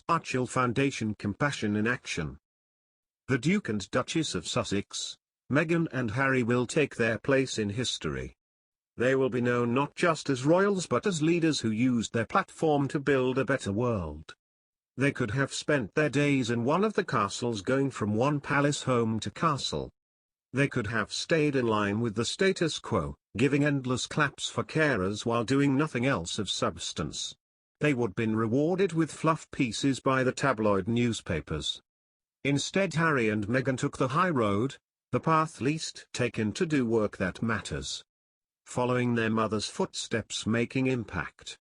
Archewell Foundation Compassion in Action. The Duke and Duchess of Sussex, Meghan and Harry will take their place in history. They will be known not just as royals but as leaders who used their platform to build a better world. They could have spent their days in one of the castles, going from one palace home to castle. They could have stayed in line with the status quo, giving endless claps for carers while doing nothing else of substance. They would have been rewarded with fluff pieces by the tabloid newspapers. Instead, Harry and Meghan took the high road, the path least taken, to do work that matters. Following their mother's footsteps, making impact.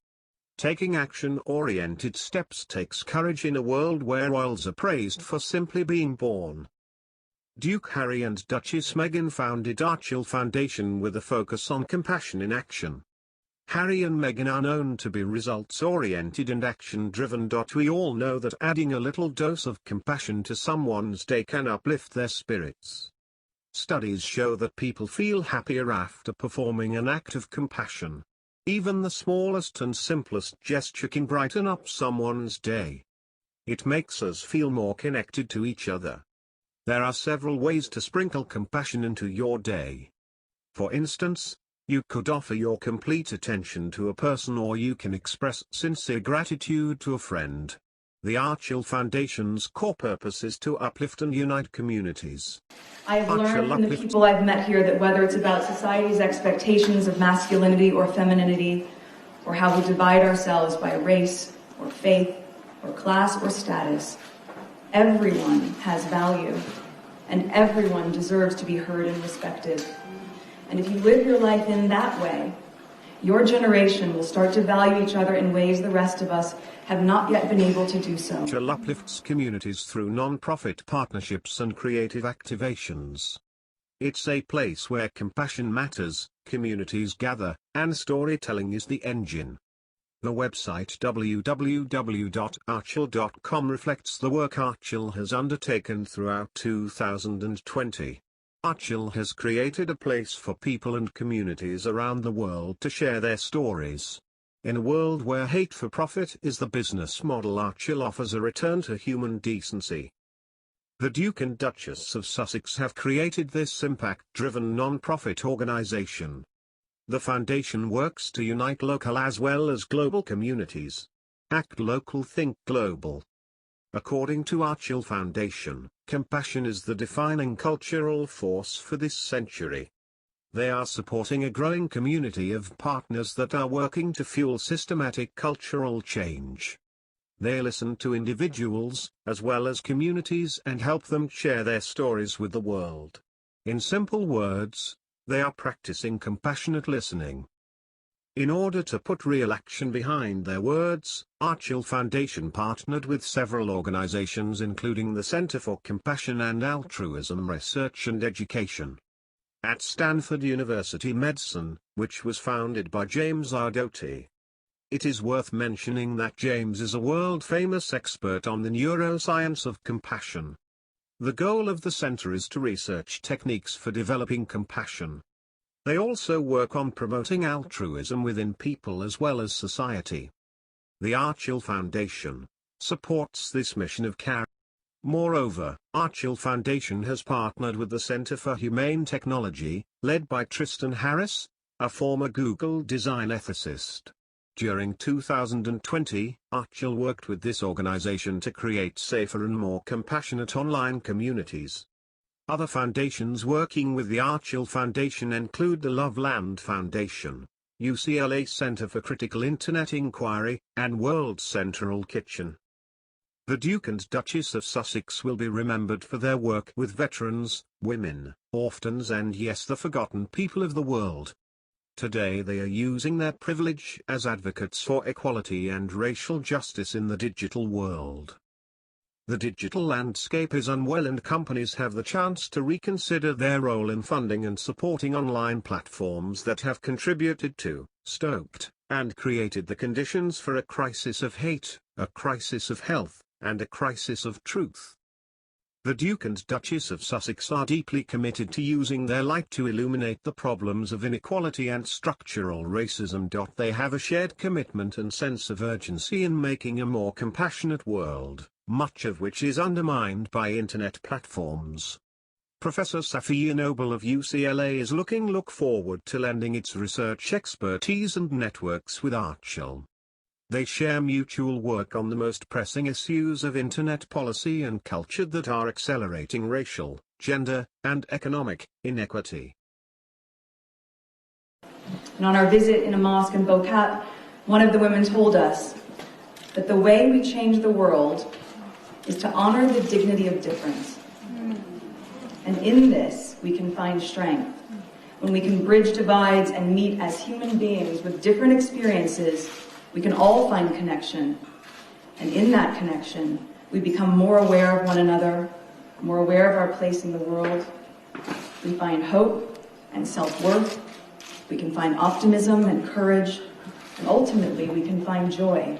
Taking action-oriented steps takes courage in a world where royals are praised for simply being born. Duke Harry and Duchess Meghan founded Archewell Foundation with a focus on compassion in action. Harry and Meghan are known to be results-oriented and action-driven. We all know that adding a little dose of compassion to someone's day can uplift their spirits. Studies show that people feel happier after performing an act of compassion. Even the smallest and simplest gesture can brighten up someone's day. It makes us feel more connected to each other. There are several ways to sprinkle compassion into your day. For instance, you could offer your complete attention to a person, or you can express sincere gratitude to a friend. The Archewell Foundation's core purpose is to uplift and unite communities. I have learned from the people I've met here that whether it's about society's expectations of masculinity or femininity, or how we divide ourselves by race, or faith, or class, or status, everyone has value, and everyone deserves to be heard and respected. And if you live your life in that way, your generation will start to value each other in ways the rest of us have not yet been able to do so. Archewell uplifts communities through non-profit partnerships and creative activations. It's a place where compassion matters, communities gather, and storytelling is the engine. The website www.archewell.com reflects the work Archewell has undertaken throughout 2020. Archewell has created a place for people and communities around the world to share their stories. In a world where hate for profit is the business model, Archewell offers a return to human decency. The Duke and Duchess of Sussex have created this impact-driven non-profit organization. The foundation works to unite local as well as global communities. Act local, think global. According to Archewell Foundation, compassion is the defining cultural force for this century. They are supporting a growing community of partners that are working to fuel systematic cultural change. They listen to individuals, as well as communities, and help them share their stories with the world. In simple words, they are practicing compassionate listening. In order to put real action behind their words, Archewell Foundation partnered with several organizations, including the Center for Compassion and Altruism Research and Education at Stanford University Medicine, which was founded by James Doty. It is worth mentioning that James is a world-famous expert on the neuroscience of compassion. The goal of the center is to research techniques for developing compassion. They also work on promoting altruism within people as well as society. The Archewell Foundation supports this mission of care. Moreover, Archewell Foundation has partnered with the Center for Humane Technology, led by Tristan Harris, a former Google design ethicist. During 2020, Archewell worked with this organization to create safer and more compassionate online communities. Other foundations working with the Archewell Foundation include the Loveland Foundation, UCLA Center for Critical Internet Inquiry, and World Central Kitchen. The Duke and Duchess of Sussex will be remembered for their work with veterans, women, orphans, and yes, the forgotten people of the world. Today they are using their privilege as advocates for equality and racial justice in the digital world. The digital landscape is unwell, and companies have the chance to reconsider their role in funding and supporting online platforms that have contributed to, stoked, and created the conditions for a crisis of hate, a crisis of health, and a crisis of truth. The Duke and Duchess of Sussex are deeply committed to using their light to illuminate the problems of inequality and structural racism. They have a shared commitment and sense of urgency in making a more compassionate world, much of which is undermined by internet platforms. Professor Safiya Noble of UCLA is look forward to lending its research expertise and networks with Archewell. They share mutual work on the most pressing issues of internet policy and culture that are accelerating racial, gender, and economic inequity. And on our visit in a mosque in Bocat, one of the women told us that the way we change the world is to honor the dignity of difference. And in this, we can find strength. When we can bridge divides and meet as human beings with different experiences, we can all find connection. And in that connection, we become more aware of one another, more aware of our place in the world. We find hope and self-worth. We can find optimism and courage. And ultimately, we can find joy.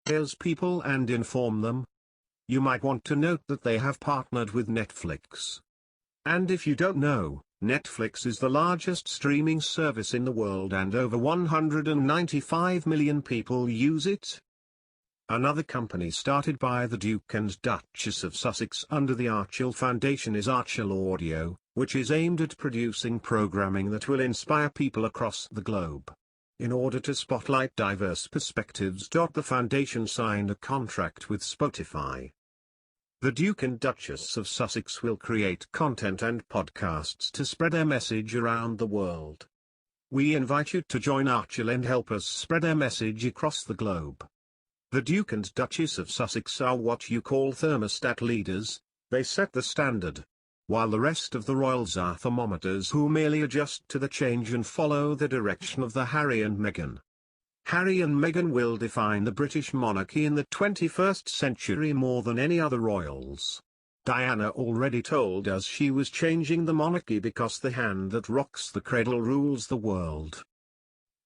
Here's people and inform them. You might want to note that they have partnered with Netflix. And if you don't know, Netflix is the largest streaming service in the world and over 195 million people use it. Another company started by the Duke and Duchess of Sussex under the Archewell Foundation is Archewell Audio, which is aimed at producing programming that will inspire people across the globe. In order to spotlight diverse perspectives, the foundation signed a contract with Spotify. The Duke and Duchess of Sussex will create content and podcasts to spread their message around the world. We invite you to join Archewell and help us spread their message across the globe. The Duke and Duchess of Sussex are what you call thermostat leaders. They set the standard, while the rest of the royals are thermometers who merely adjust to the change and follow the direction of the Harry and Meghan. Harry and Meghan will define the British monarchy in the 21st century more than any other royals. Diana already told us she was changing the monarchy because the hand that rocks the cradle rules the world.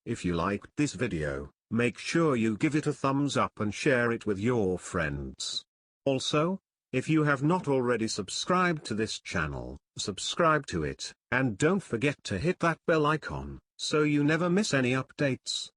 If you liked this video, make sure you give it a thumbs up and share it with your friends. Also, if you have not already subscribed to this channel, subscribe to it, and don't forget to hit that bell icon, so you never miss any updates.